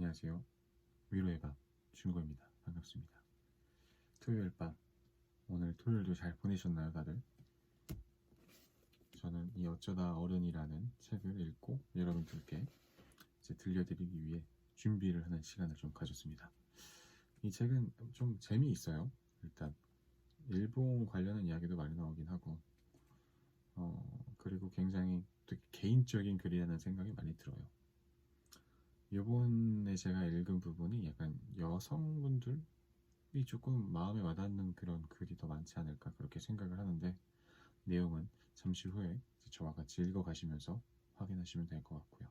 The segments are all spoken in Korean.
안녕하세요. 위로의 밤 준고입니다. 반갑습니다. 토요일 밤, 오늘 토요일도 잘 보내셨나요 다들? 저는 이 어쩌다 어른이라는 책을 읽고 여러분들께 이제 들려드리기 위해 준비를 하는 시간을 좀 가졌습니다. 이 책은 좀 재미있어요. 일단 일본 관련한 이야기도 많이 나오긴 하고 그리고 굉장히 또 개인적인 글이라는 생각이 많이 들어요. 요번에 제가 읽은 부분이 약간 여성분들이 조금 마음에 와닿는 그런 글이 더 많지 않을까 그렇게 생각을 하는데, 내용은 잠시 후에 저와 같이 읽어가시면서 확인하시면 될 것 같고요.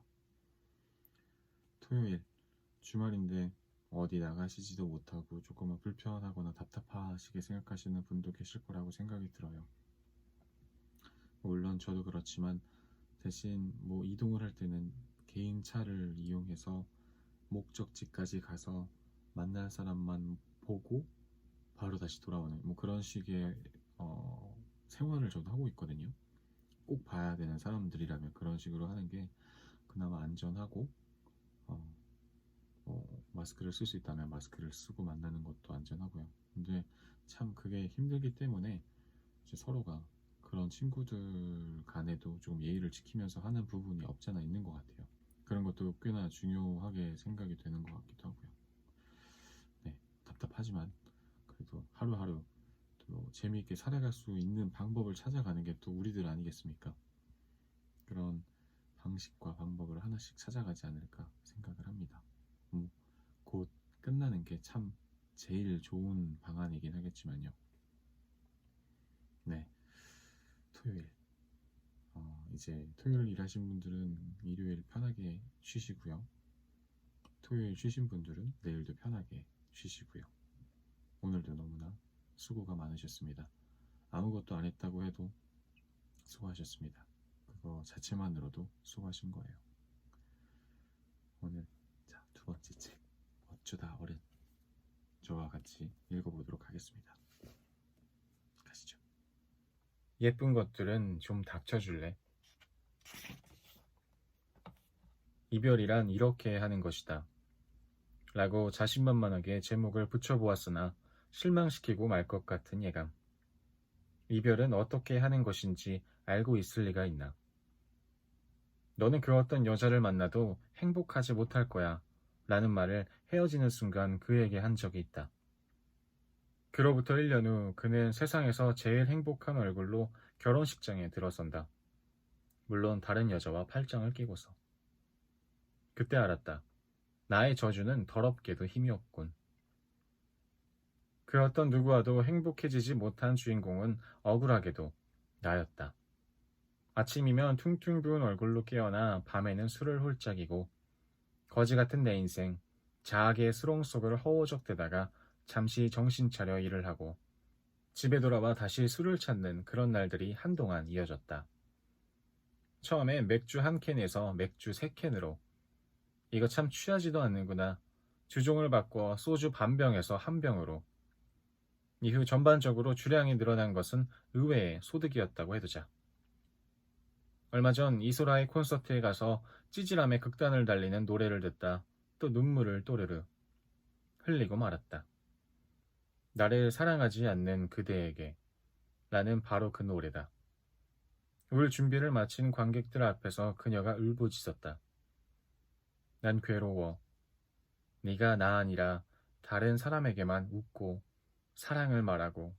토요일 주말인데 어디 나가시지도 못하고 조금은 불편하거나 답답하시게 생각하시는 분도 계실 거라고 생각이 들어요. 물론 저도 그렇지만 대신 뭐 이동을 할 때는 개인 차를 이용해서 목적지까지 가서 만날 사람만 보고 바로 다시 돌아오는 뭐 그런 식의 생활을 저도 하고 있거든요. 꼭 봐야 되는 사람들이라면 그런 식으로 하는 게 그나마 안전하고, 마스크를 쓸 수 있다면 마스크를 쓰고 만나는 것도 안전하고요. 근데 참 그게 힘들기 때문에 이제 서로가 그런 친구들 간에도 좀 예의를 지키면서 하는 부분이 없잖아 있는 것 같아요. 그런 것도 꽤나 중요하게 생각이 되는 것 같기도 하고요. 네, 답답하지만 그래도 하루하루 또 재미있게 살아갈 수 있는 방법을 찾아가는 게 또 우리들 아니겠습니까? 그런 방식과 방법을 하나씩 찾아가지 않을까 생각을 합니다. 곧 끝나는 게 참 제일 좋은 방안이긴 하겠지만요. 네, 토요일. 이제 토요일 일하신 분들은 일요일 편하게 쉬시고요. 토요일 쉬신 분들은 내일도 편하게 쉬시고요. 오늘도 너무나 수고가 많으셨습니다. 아무것도 안 했다고 해도 수고하셨습니다. 그거 자체만으로도 수고하신 거예요. 오늘 두 번째 책 어쩌다 어른, 저와 같이 읽어보도록 하겠습니다. 가시죠. 예쁜 것들은 좀 닥쳐줄래? 이별이란 이렇게 하는 것이다 라고 자신만만하게 제목을 붙여보았으나 실망시키고 말 것 같은 예감. 이별은 어떻게 하는 것인지 알고 있을 리가 있나? 너는 그 어떤 여자를 만나도 행복하지 못할 거야 라는 말을 헤어지는 순간 그에게 한 적이 있다. 그로부터 1년 후 그는 세상에서 제일 행복한 얼굴로 결혼식장에 들어선다. 물론 다른 여자와 팔짱을 끼고서. 그때 알았다. 나의 저주는 더럽게도 힘이 없군. 그 어떤 누구와도 행복해지지 못한 주인공은 억울하게도 나였다. 아침이면 퉁퉁 부은 얼굴로 깨어나 밤에는 술을 홀짝이고 거지 같은 내 인생, 자아의 수렁 속을 허우적대다가 잠시 정신 차려 일을 하고 집에 돌아와 다시 술을 찾는 그런 날들이 한동안 이어졌다. 처음에 맥주 1캔에서 맥주 3캔으로, 이거 참 취하지도 않는구나. 주종을 바꿔 소주 반병에서 1병으로. 이후 전반적으로 주량이 늘어난 것은 의외의 소득이었다고 해두자. 얼마 전 이소라의 콘서트에 가서 찌질함의 극단을 달리는 노래를 듣다 또 눈물을 또르르 흘리고 말았다. 나를 사랑하지 않는 그대에게 라는 바로 그 노래다. 울 준비를 마친 관객들 앞에서 그녀가 울부짖었다. 난 괴로워. 네가 나 아니라 다른 사람에게만 웃고 사랑을 말하고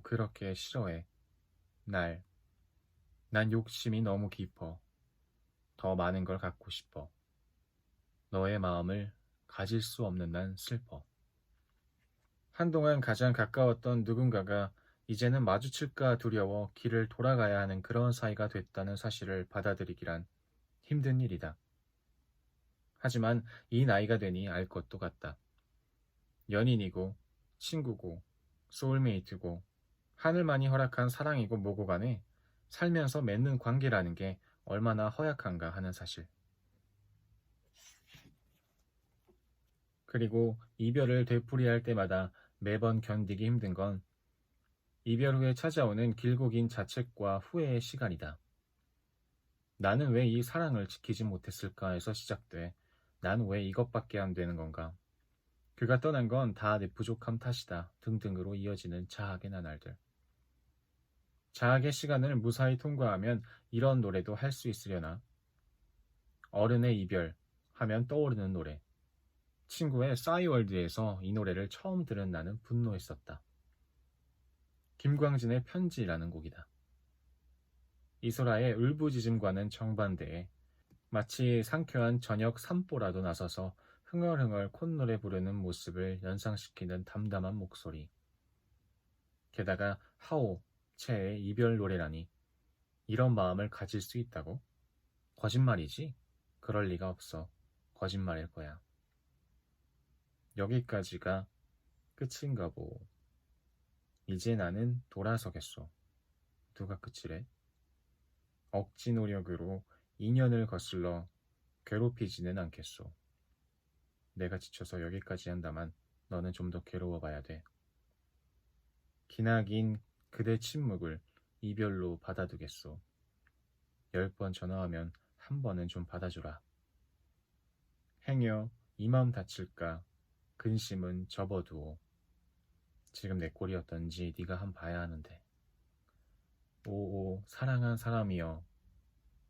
그렇게 싫어해. 날. 난 욕심이 너무 깊어. 더 많은 걸 갖고 싶어. 너의 마음을 가질 수 없는 난 슬퍼. 한동안 가장 가까웠던 누군가가 이제는 마주칠까 두려워 길을 돌아가야 하는 그런 사이가 됐다는 사실을 받아들이기란 힘든 일이다. 하지만 이 나이가 되니 알 것도 같다. 연인이고 친구고 소울메이트고 하늘만이 허락한 사랑이고 뭐고 간에 살면서 맺는 관계라는 게 얼마나 허약한가 하는 사실. 그리고 이별을 되풀이할 때마다 매번 견디기 힘든 건 이별 후에 찾아오는 길고 긴 자책과 후회의 시간이다. 나는 왜 이 사랑을 지키지 못했을까 에서 시작돼 난 왜 이것밖에 안 되는 건가? 그가 떠난 건 다 내 부족함 탓이다. 등등으로 이어지는 자학의 나날들. 자학의 시간을 무사히 통과하면 이런 노래도 할 수 있으려나? 어른의 이별 하면 떠오르는 노래. 친구의 싸이월드에서 이 노래를 처음 들은 나는 분노했었다. 김광진의 편지라는 곡이다. 이소라의 울부짖음과는 정반대에 마치 상쾌한 저녁 산보라도 나서서 흥얼흥얼 콧노래 부르는 모습을 연상시키는 담담한 목소리. 게다가 하오, 채의 이별 노래라니 이런 마음을 가질 수 있다고? 거짓말이지? 그럴 리가 없어. 거짓말일 거야. 여기까지가 끝인가 보. 이제 나는 돌아서겠소. 누가 끝이래? 억지 노력으로 인연을 거슬러 괴롭히지는 않겠소. 내가 지쳐서 여기까지 한다만 너는 좀 더 괴로워봐야 돼. 기나긴 그대 침묵을 이별로 받아두겠소. 10번 전화하면 한 번은 좀 받아주라. 행여 이 맘 다칠까 근심은 접어두오. 지금 내 꼴이 어떤지 네가 한 봐야 하는데. 오오 사랑한 사람이여.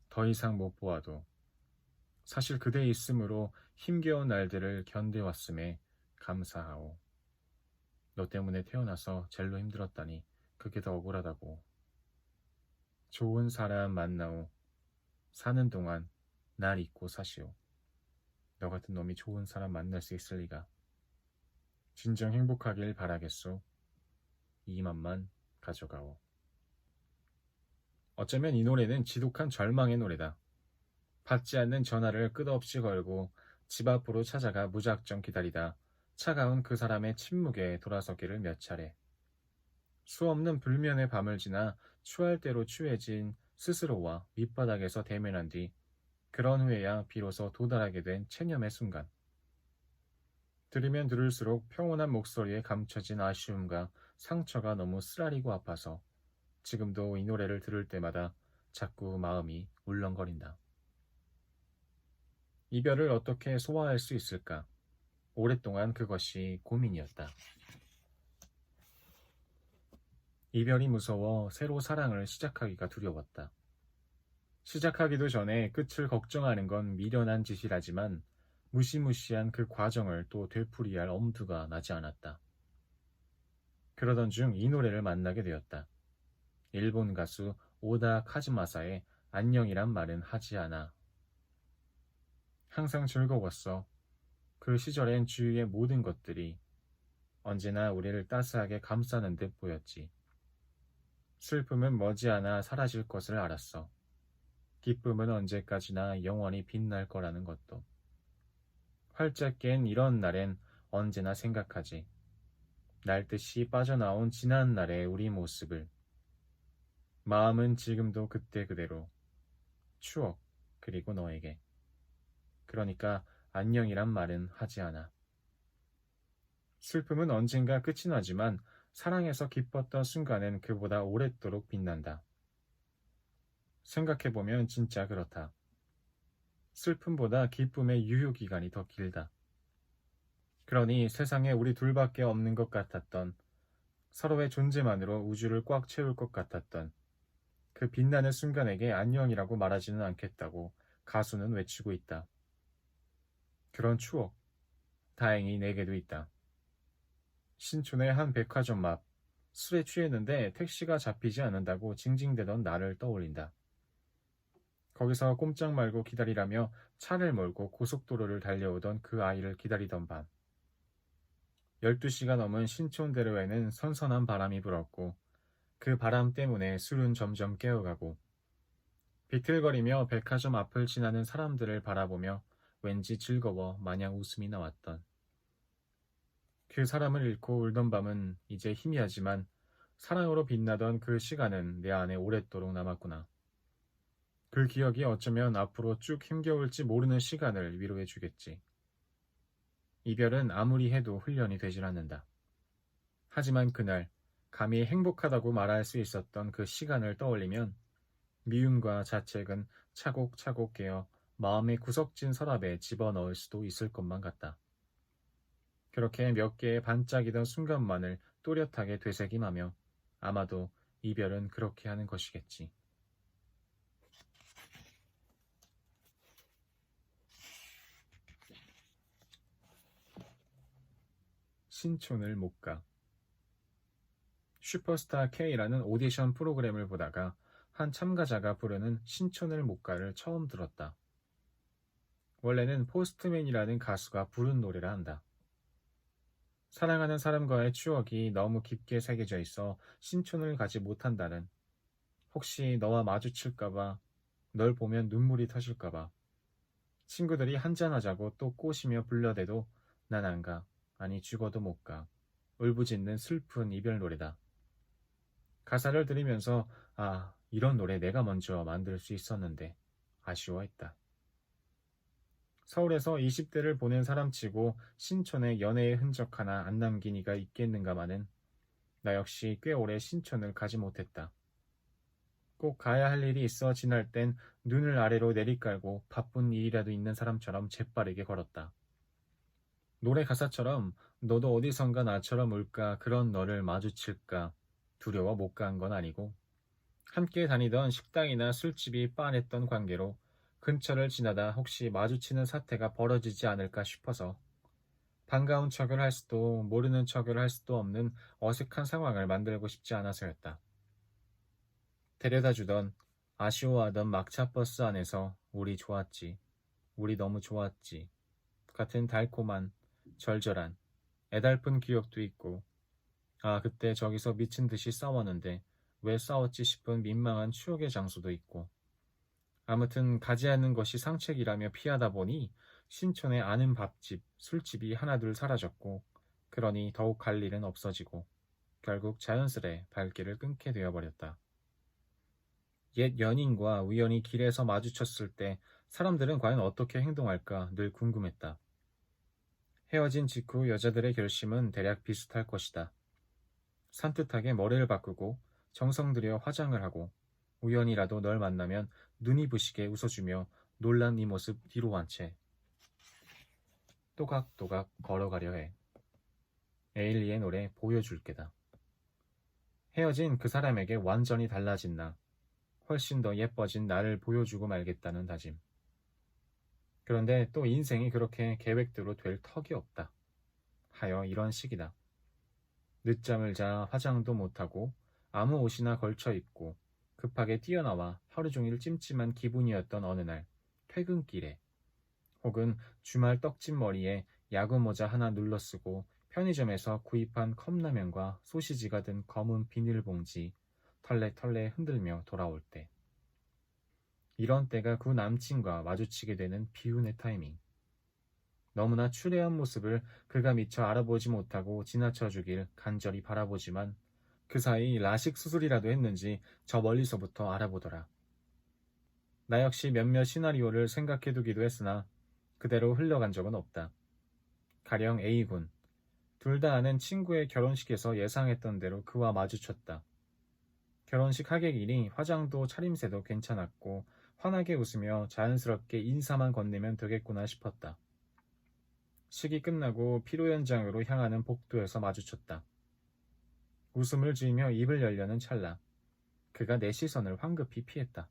더 이상 못 보아도 사실 그대 있음으로 힘겨운 날들을 견뎌왔음에 감사하오. 너 때문에 태어나서 젤로 힘들었다니 그게 더 억울하다고. 좋은 사람 만나오. 사는 동안 날 잊고 사시오. 너 같은 놈이 좋은 사람 만날 수 있을 리가. 진정 행복하길 바라겠소. 이 맘만 가져가오. 어쩌면 이 노래는 지독한 절망의 노래다. 받지 않는 전화를 끝없이 걸고 집 앞으로 찾아가 무작정 기다리다 차가운 그 사람의 침묵에 돌아서기를 몇 차례. 수없는 불면의 밤을 지나 추할 대로 추해진 스스로와 밑바닥에서 대면한 뒤 그런 후에야 비로소 도달하게 된 체념의 순간. 들으면 들을수록 평온한 목소리에 감춰진 아쉬움과 상처가 너무 쓰라리고 아파서 지금도 이 노래를 들을 때마다 자꾸 마음이 울렁거린다. 이별을 어떻게 소화할 수 있을까? 오랫동안 그것이 고민이었다. 이별이 무서워 새로 사랑을 시작하기가 두려웠다. 시작하기도 전에 끝을 걱정하는 건 미련한 짓이라지만 무시무시한 그 과정을 또 되풀이할 엄두가 나지 않았다. 그러던 중 이 노래를 만나게 되었다. 일본 가수 오다 카즈마사의 안녕이란 말은 하지 않아. 항상 즐거웠어. 그 시절엔 주위의 모든 것들이 언제나 우리를 따스하게 감싸는 듯 보였지. 슬픔은 머지않아 사라질 것을 알았어. 기쁨은 언제까지나 영원히 빛날 거라는 것도. 활짝 깬 이런 날엔 언제나 생각하지. 날듯이 빠져나온 지난 날의 우리 모습을. 마음은 지금도 그때 그대로. 추억, 그리고 너에게. 그러니까 안녕이란 말은 하지 않아. 슬픔은 언젠가 끝이 나지만 사랑에서 기뻤던 순간은 그보다 오랫도록 빛난다. 생각해보면 진짜 그렇다. 슬픔보다 기쁨의 유효기간이 더 길다. 그러니 세상에 우리 둘밖에 없는 것 같았던, 서로의 존재만으로 우주를 꽉 채울 것 같았던 그 빛나는 순간에게 안녕이라고 말하지는 않겠다고 가수는 외치고 있다. 그런 추억, 다행히 내게도 있다. 신촌의 한 백화점 앞, 술에 취했는데 택시가 잡히지 않는다고 징징대던 나를 떠올린다. 거기서 꼼짝 말고 기다리라며 차를 몰고 고속도로를 달려오던 그 아이를 기다리던 밤. 12시가 넘은 신촌대로에는 선선한 바람이 불었고 그 바람 때문에 술은 점점 깨어가고 비틀거리며 백화점 앞을 지나는 사람들을 바라보며 왠지 즐거워 마냥 웃음이 나왔던 그 사람을 잃고 울던 밤은 이제 희미하지만 사랑으로 빛나던 그 시간은 내 안에 오랫도록 남았구나. 그 기억이 어쩌면 앞으로 쭉 힘겨울지 모르는 시간을 위로해 주겠지. 이별은 아무리 해도 훈련이 되질 않는다. 하지만 그날 감히 행복하다고 말할 수 있었던 그 시간을 떠올리면 미움과 자책은 차곡차곡 깨어 마음의 구석진 서랍에 집어넣을 수도 있을 것만 같다. 그렇게 몇 개의 반짝이던 순간만을 또렷하게 되새김하며 아마도 이별은 그렇게 하는 것이겠지. 신촌을 못 가. 슈퍼스타 K라는 오디션 프로그램을 보다가 한 참가자가 부르는 신촌을 못 가를 처음 들었다. 원래는 포스트맨이라는 가수가 부른 노래라 한다. 사랑하는 사람과의 추억이 너무 깊게 새겨져 있어 신촌을 가지 못한다는, 혹시 너와 마주칠까봐, 널 보면 눈물이 터질까봐, 친구들이 한잔하자고 또 꼬시며 불러대도 난 안 가, 아니 죽어도 못 가, 울부짖는 슬픈 이별 노래다. 가사를 들으면서 아, 이런 노래 내가 먼저 만들 수 있었는데 아쉬워했다. 서울에서 20대를 보낸 사람치고 신촌에 연애의 흔적 하나 안 남긴 이가 있겠는가마는 나 역시 꽤 오래 신촌을 가지 못했다. 꼭 가야 할 일이 있어 지날 땐 눈을 아래로 내리깔고 바쁜 일이라도 있는 사람처럼 재빠르게 걸었다. 노래 가사처럼 너도 어디선가 나처럼 울까 그런 너를 마주칠까 두려워 못 간 건 아니고, 함께 다니던 식당이나 술집이 빤했던 관계로 근처를 지나다 혹시 마주치는 사태가 벌어지지 않을까 싶어서 반가운 척을 할 수도 모르는 척을 할 수도 없는 어색한 상황을 만들고 싶지 않아서였다. 데려다주던 아쉬워하던 막차 버스 안에서 우리 좋았지, 우리 너무 좋았지 같은 달콤한, 절절한, 애달픈 기억도 있고, 아 그때 저기서 미친 듯이 싸웠는데 왜 싸웠지 싶은 민망한 추억의 장소도 있고, 아무튼 가지 않는 것이 상책이라며 피하다 보니 신촌에 아는 밥집, 술집이 하나둘 사라졌고, 그러니 더욱 갈 일은 없어지고 결국 자연스레 발길을 끊게 되어버렸다. 옛 연인과 우연히 길에서 마주쳤을 때 사람들은 과연 어떻게 행동할까 늘 궁금했다. 헤어진 직후 여자들의 결심은 대략 비슷할 것이다. 산뜻하게 머리를 바꾸고 정성 들여 화장을 하고 우연이라도 널 만나면 눈이 부시게 웃어주며 놀란 네 모습 뒤로 한 채 또각또각 걸어가려 해. 에일리의 노래 보여줄게다. 헤어진 그 사람에게 완전히 달라진 나, 훨씬 더 예뻐진 나를 보여주고 말겠다는 다짐. 그런데 또 인생이 그렇게 계획대로 될 턱이 없다 하여 이런 식이다. 늦잠을 자 화장도 못하고 아무 옷이나 걸쳐 입고 급하게 뛰어나와 하루 종일 찜찜한 기분이었던 어느 날 퇴근길에, 혹은 주말 떡진 머리에 야구 모자 하나 눌러쓰고 편의점에서 구입한 컵라면과 소시지가 든 검은 비닐봉지 털레털레 흔들며 돌아올 때, 이런 때가 그 남친과 마주치게 되는 비운의 타이밍. 너무나 추레한 모습을 그가 미처 알아보지 못하고 지나쳐주길 간절히 바라보지만 그 사이 라식 수술이라도 했는지 저 멀리서부터 알아보더라. 나 역시 몇몇 시나리오를 생각해두기도 했으나 그대로 흘러간 적은 없다. 가령 A군. 둘 다 아는 친구의 결혼식에서 예상했던 대로 그와 마주쳤다. 결혼식 하객이니 화장도 차림새도 괜찮았고 환하게 웃으며 자연스럽게 인사만 건네면 되겠구나 싶었다. 식이 끝나고 피로 연장으로 향하는 복도에서 마주쳤다. 웃음을 지으며 입을 열려는 찰나 그가 내 시선을 황급히 피했다.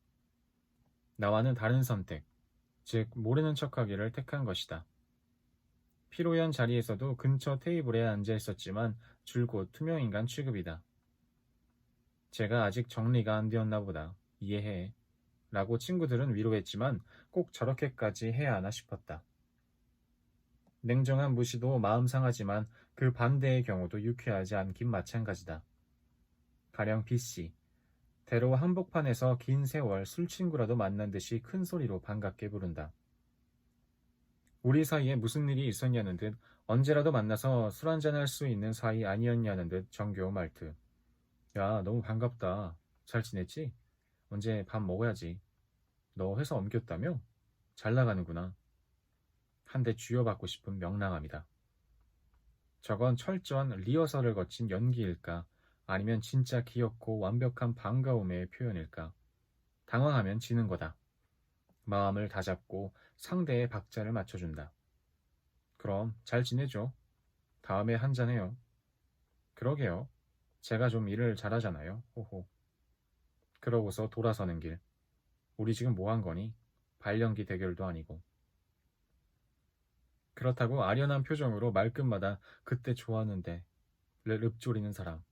나와는 다른 선택, 즉 모르는 척하기를 택한 것이다. 피로연 자리에서도 근처 테이블에 앉아 있었지만 줄곧 투명인간 취급이다. 제가 아직 정리가 안 되었나 보다. 이해해. 라고 친구들은 위로했지만 꼭 저렇게까지 해야 하나 싶었다. 냉정한 무시도 마음 상하지만 그 반대의 경우도 유쾌하지 않긴 마찬가지다. 가령 B씨. 대로 한복판에서 긴 세월 술친구라도 만난 듯이 큰 소리로 반갑게 부른다. 우리 사이에 무슨 일이 있었냐는 듯 언제라도 만나서 술 한잔할 수 있는 사이 아니었냐는 듯 정겨운 말투. 야, 너무 반갑다. 잘 지냈지? 언제 밥 먹어야지. 너 회사 옮겼다며? 잘 나가는구나. 한 대 쥐어받고 싶은 명랑함이다. 저건 철저한 리허설을 거친 연기일까? 아니면 진짜 귀엽고 완벽한 반가움의 표현일까? 당황하면 지는 거다. 마음을 다잡고 상대의 박자를 맞춰준다. 그럼 잘 지내죠? 다음에 한잔해요. 그러게요. 제가 좀 일을 잘하잖아요. 호호. 그러고서 돌아서는 길. 우리 지금 뭐 한 거니? 발연기 대결도 아니고. 그렇다고 아련한 표정으로 말끝마다 그때 좋았는데 를 읊조리는 사람.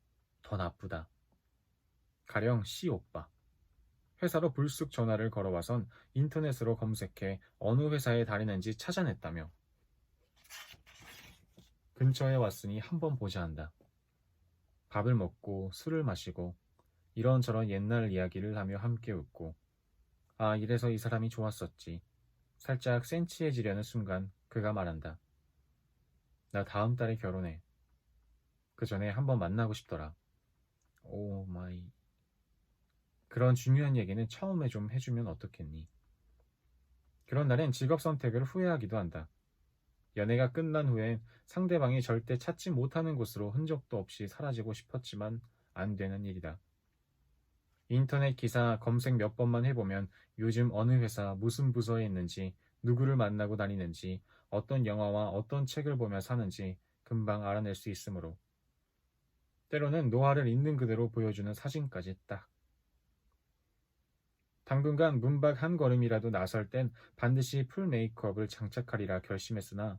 더 나쁘다. 가령 C 오빠. 회사로 불쑥 전화를 걸어와선 인터넷으로 검색해 어느 회사에 다니는지 찾아냈다며. 근처에 왔으니 한번 보자 한다. 밥을 먹고 술을 마시고 이런저런 옛날 이야기를 하며 함께 웃고 아 이래서 이 사람이 좋았었지. 살짝 센치해지려는 순간 그가 말한다. 나 다음 달에 결혼해. 그 전에 한번 만나고 싶더라. 오 마이. 그런 중요한 얘기는 처음에 좀 해주면 어떻겠니? 그런 날엔 직업 선택을 후회하기도 한다. 연애가 끝난 후엔 상대방이 절대 찾지 못하는 곳으로 흔적도 없이 사라지고 싶었지만 안 되는 일이다. 인터넷 기사 검색 몇 번만 해보면 요즘 어느 회사 무슨 부서에 있는지 누구를 만나고 다니는지 어떤 영화와 어떤 책을 보며 사는지 금방 알아낼 수 있으므로 때로는 노화를 있는 그대로 보여주는 사진까지 딱. 당분간 문밖 한 걸음이라도 나설 땐 반드시 풀 메이크업을 장착하리라 결심했으나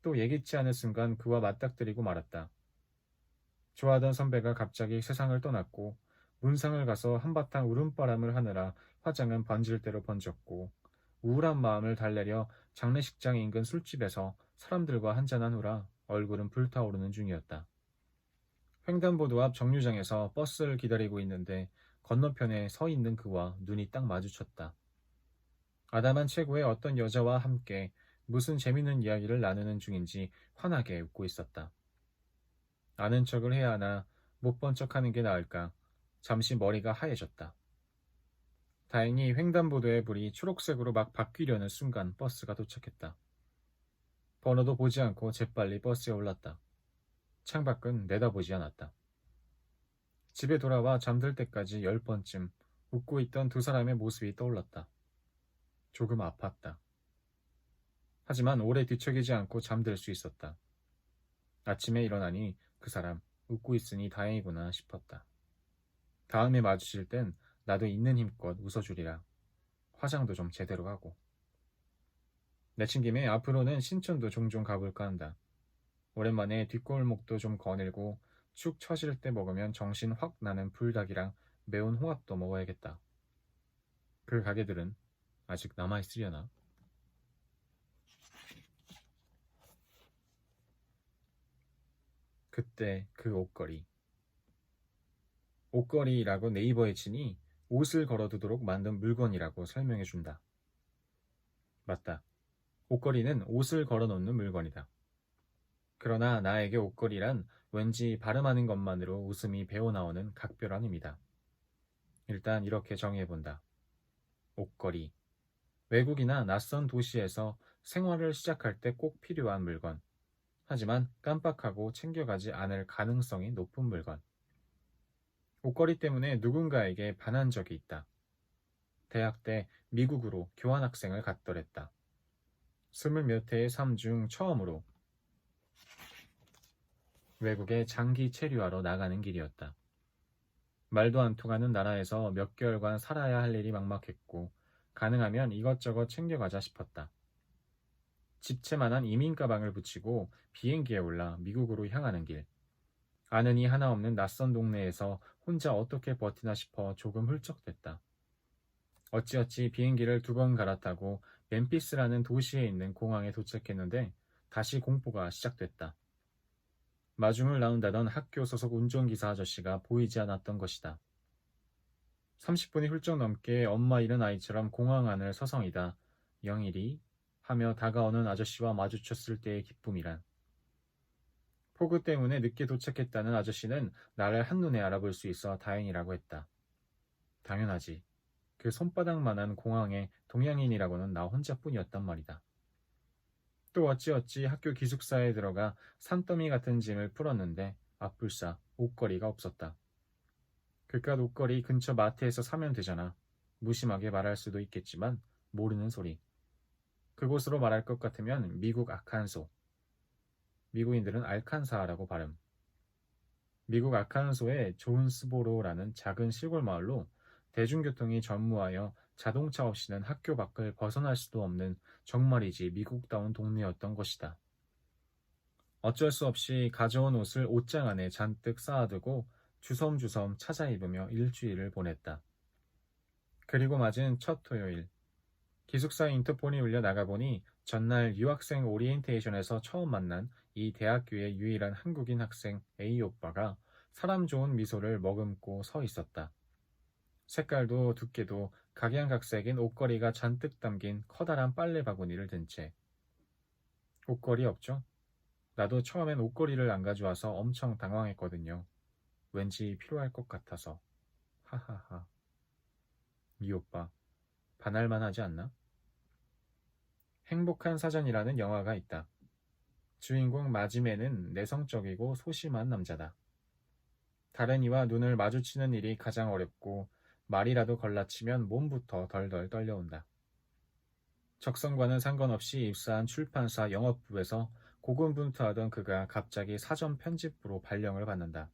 또 예기치 않은 순간 그와 맞닥뜨리고 말았다. 좋아하던 선배가 갑자기 세상을 떠났고 문상을 가서 한바탕 울음바람을 하느라 화장은 번질대로 번졌고 우울한 마음을 달래려 장례식장 인근 술집에서 사람들과 한잔한 후라 얼굴은 불타오르는 중이었다. 횡단보도 앞 정류장에서 버스를 기다리고 있는데 건너편에 서 있는 그와 눈이 딱 마주쳤다. 아담한 체구의 어떤 여자와 함께 무슨 재밌는 이야기를 나누는 중인지 환하게 웃고 있었다. 아는 척을 해야 하나 못 본 척하는 게 나을까. 잠시 머리가 하얘졌다. 다행히 횡단보도의 불이 초록색으로 막 바뀌려는 순간 버스가 도착했다. 번호도 보지 않고 재빨리 버스에 올랐다. 창밖은 내다보지 않았다. 집에 돌아와 잠들 때까지 10번쯤 웃고 있던 두 사람의 모습이 떠올랐다. 조금 아팠다. 하지만 오래 뒤척이지 않고 잠들 수 있었다. 아침에 일어나니 그 사람 웃고 있으니 다행이구나 싶었다. 다음에 마주칠 땐 나도 있는 힘껏 웃어주리라. 화장도 좀 제대로 하고. 내친 김에 앞으로는 신촌도 종종 가볼까 한다. 오랜만에 뒷골목도 좀 거닐고 축 처질 때 먹으면 정신 확 나는 불닭이랑 매운 홍합도 먹어야겠다. 그 가게들은 아직 남아있으려나? 그때 그 옷걸이. 옷걸이라고 네이버에 치니 옷을 걸어두도록 만든 물건이라고 설명해준다. 맞다. 옷걸이는 옷을 걸어놓는 물건이다. 그러나 나에게 옷걸이란 왠지 발음하는 것만으로 웃음이 배어나오는 각별한 의미다. 일단 이렇게 정의해본다. 옷걸이. 외국이나 낯선 도시에서 생활을 시작할 때 꼭 필요한 물건. 하지만 깜빡하고 챙겨가지 않을 가능성이 높은 물건. 옷걸이 때문에 누군가에게 반한 적이 있다. 대학 때 미국으로 교환학생을 갔더랬다. 20몇 해의 삶 중 처음으로 외국에 장기 체류하러 나가는 길이었다. 말도 안 통하는 나라에서 몇 개월간 살아야 할 일이 막막했고 가능하면 이것저것 챙겨가자 싶었다. 집채만한 이민 가방을 붙이고 비행기에 올라 미국으로 향하는 길. 아는 이 하나 없는 낯선 동네에서 혼자 어떻게 버티나 싶어 조금 훌쩍댔다. 어찌어찌 비행기를 2번 갈아타고 멤피스라는 도시에 있는 공항에 도착했는데 다시 공포가 시작됐다. 마중을 나온다던 학교 소속 운전기사 아저씨가 보이지 않았던 것이다. 30분이 훌쩍 넘게 엄마 잃은 아이처럼 공항 안을 서성이다. 영일이 하며 다가오는 아저씨와 마주쳤을 때의 기쁨이란. 폭우 때문에 늦게 도착했다는 아저씨는 나를 한눈에 알아볼 수 있어 다행이라고 했다. 당연하지. 그 손바닥만한 공항에 동양인이라고는 나 혼자뿐이었단 말이다. 또 어찌어찌 학교 기숙사에 들어가 산더미 같은 짐을 풀었는데 앞불싸 옷걸이가 없었다. 그깟 옷걸이 근처 마트에서 사면 되잖아. 무심하게 말할 수도 있겠지만 모르는 소리. 그곳으로 말할 것 같으면 미국 아칸소. 미국인들은 알칸사라고 발음. 미국 아칸소의 존스보로라는 작은 시골 마을로 대중교통이 전무하여 자동차 없이는 학교 밖을 벗어날 수도 없는 정말이지 미국다운 동네였던 것이다. 어쩔 수 없이 가져온 옷을 옷장 안에 잔뜩 쌓아두고 주섬주섬 찾아 입으며 일주일을 보냈다. 그리고 맞은 첫 토요일, 기숙사 인터폰이 울려 나가보니 전날 유학생 오리엔테이션에서 처음 만난 이 대학교의 유일한 한국인 학생 A 오빠가 사람 좋은 미소를 머금고 서 있었다. 색깔도 두께도 각양각색인 옷걸이가 잔뜩 담긴 커다란 빨래 바구니를 든 채. 옷걸이 없죠? 나도 처음엔 옷걸이를 안 가져와서 엄청 당황했거든요. 왠지 필요할 것 같아서. 하하하. 이 오빠, 반할만 하지 않나? 행복한 사전이라는 영화가 있다. 주인공 마지메는 내성적이고 소심한 남자다. 다른 이와 눈을 마주치는 일이 가장 어렵고 말이라도 걸라치면 몸부터 덜덜 떨려온다. 적성과는 상관없이 입사한 출판사 영업부에서 고군분투하던 그가 갑자기 사전 편집부로 발령을 받는다.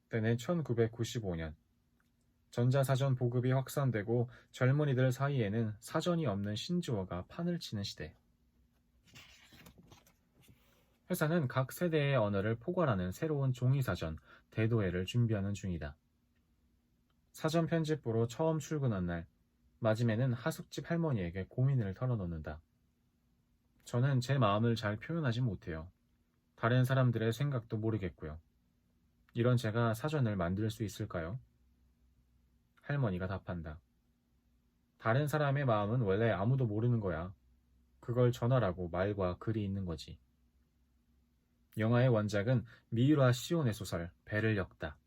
때는 1995년. 전자사전 보급이 확산되고 젊은이들 사이에는 사전이 없는 신조어가 판을 치는 시대. 회사는 각 세대의 언어를 포괄하는 새로운 종이사전, 대도해를 준비하는 중이다. 사전 편집부로 처음 출근한 날, 마지막에는 하숙집 할머니에게 고민을 털어놓는다. 저는 제 마음을 잘 표현하지 못해요. 다른 사람들의 생각도 모르겠고요. 이런 제가 사전을 만들 수 있을까요? 할머니가 답한다. 다른 사람의 마음은 원래 아무도 모르는 거야. 그걸 전하라고 말과 글이 있는 거지. 영화의 원작은 미우라 시온의 소설 배를 엮다.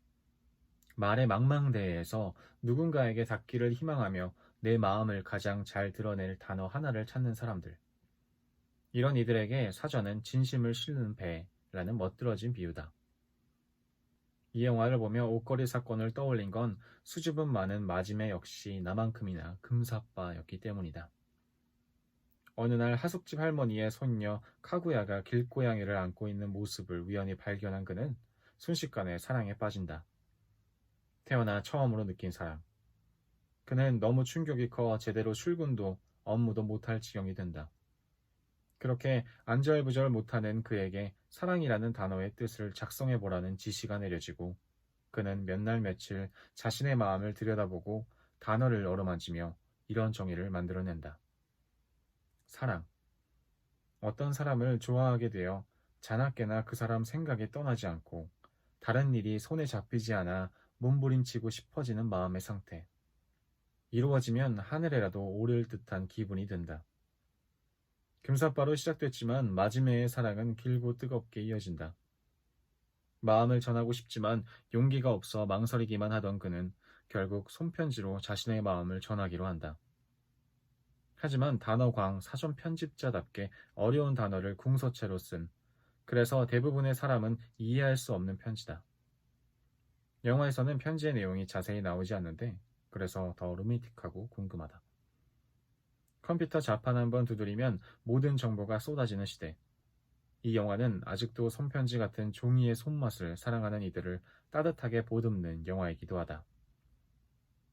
말의 망망대해에서 누군가에게 닿기를 희망하며 내 마음을 가장 잘 드러낼 단어 하나를 찾는 사람들. 이런 이들에게 사전은 진심을 실는 배라는 멋들어진 비유다. 이 영화를 보며 옷걸이 사건을 떠올린 건 수줍음 많은 마지메 역시 나만큼이나 금사빠였기 때문이다. 어느 날 하숙집 할머니의 손녀 카구야가 길고양이를 안고 있는 모습을 우연히 발견한 그는 순식간에 사랑에 빠진다. 태어나 처음으로 느낀 사랑. 그는 너무 충격이 커 제대로 출근도 업무도 못할 지경이 된다. 그렇게 안절부절 못하는 그에게 사랑이라는 단어의 뜻을 작성해보라는 지시가 내려지고 그는 몇 날 며칠 자신의 마음을 들여다보고 단어를 어루만지며 이런 정의를 만들어낸다. 사랑. 어떤 사람을 좋아하게 되어 자나깨나 그 사람 생각이 떠나지 않고 다른 일이 손에 잡히지 않아 몸부림치고 싶어지는 마음의 상태. 이루어지면 하늘에라도 오를 듯한 기분이 든다. 금사빠로 시작됐지만 마지막의 사랑은 길고 뜨겁게 이어진다. 마음을 전하고 싶지만 용기가 없어 망설이기만 하던 그는 결국 손편지로 자신의 마음을 전하기로 한다. 하지만 단어광 사전 편집자답게 어려운 단어를 궁서체로 쓴, 그래서 대부분의 사람은 이해할 수 없는 편지다. 영화에서는 편지의 내용이 자세히 나오지 않는데 그래서 더 로맨틱하고 궁금하다. 컴퓨터 자판 한번 두드리면 모든 정보가 쏟아지는 시대. 이 영화는 아직도 손편지 같은 종이의 손맛을 사랑하는 이들을 따뜻하게 보듬는 영화이기도 하다.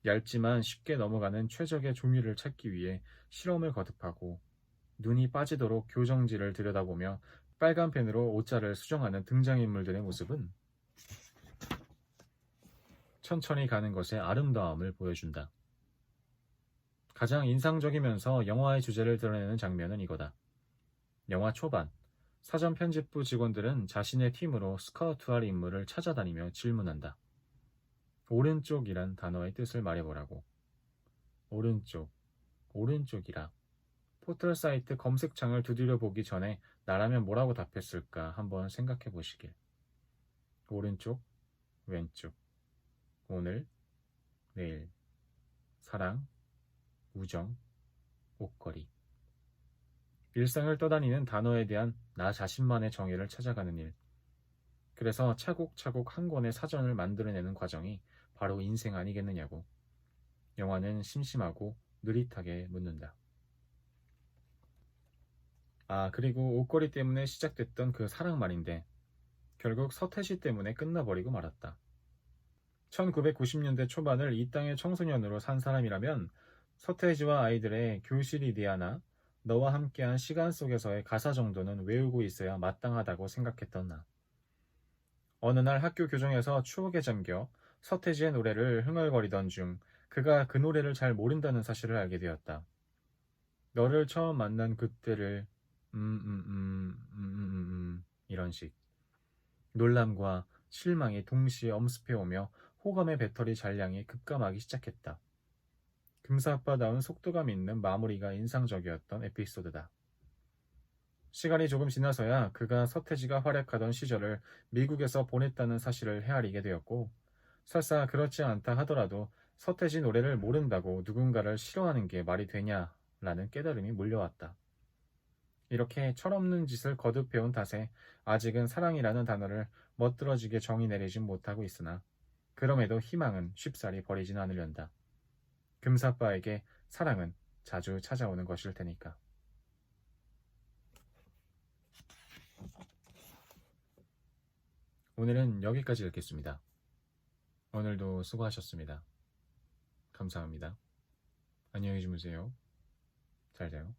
얇지만 쉽게 넘어가는 최적의 종이를 찾기 위해 실험을 거듭하고 눈이 빠지도록 교정지를 들여다보며 빨간 펜으로 옷자를 수정하는 등장인물들의 모습은 천천히 가는 것의 아름다움을 보여준다. 가장 인상적이면서 영화의 주제를 드러내는 장면은 이거다. 영화 초반, 사전 편집부 직원들은 자신의 팀으로 스카우트할 인물을 찾아다니며 질문한다. 오른쪽이란 단어의 뜻을 말해보라고. 오른쪽, 오른쪽이라. 포털 사이트 검색창을 두드려 보기 전에 나라면 뭐라고 답했을까 한번 생각해 보시길. 오른쪽, 왼쪽, 오늘, 내일, 사랑, 우정, 옷걸이. 일상을 떠다니는 단어에 대한 나 자신만의 정의를 찾아가는 일. 그래서 차곡차곡 한 권의 사전을 만들어내는 과정이 바로 인생 아니겠느냐고. 영화는 심심하고 느릿하게 묻는다. 그리고 옷걸이 때문에 시작됐던 그 사랑 말인데 결국 서태지 때문에 끝나버리고 말았다. 1990년대 초반을 이 땅의 청소년으로 산 사람이라면 서태지와 아이들의 교실이디아나 너와 함께한 시간 속에서의 가사 정도는 외우고 있어야 마땅하다고 생각했던 나. 어느 날 학교 교정에서 추억에 잠겨 서태지의 노래를 흥얼거리던 중 그가 그 노래를 잘 모른다는 사실을 알게 되었다. 너를 처음 만난 그때를 이런 식. 놀람과 실망이 동시에 엄습해오며 호감의 배터리 잔량이 급감하기 시작했다. 금사빠다운 속도감 있는 마무리가 인상적이었던 에피소드다. 시간이 조금 지나서야 그가 서태지가 활약하던 시절을 미국에서 보냈다는 사실을 헤아리게 되었고, 설사 그렇지 않다 하더라도 서태지 노래를 모른다고 누군가를 싫어하는 게 말이 되냐라는 깨달음이 물려왔다. 이렇게 철없는 짓을 거듭해온 탓에 아직은 사랑이라는 단어를 멋들어지게 정의 내리진 못하고 있으나 그럼에도 희망은 쉽사리 버리진 않으련다. 금사빠에게 사랑은 자주 찾아오는 것일 테니까. 오늘은 여기까지 읽겠습니다. 오늘도 수고하셨습니다. 감사합니다. 안녕히 주무세요. 잘 자요.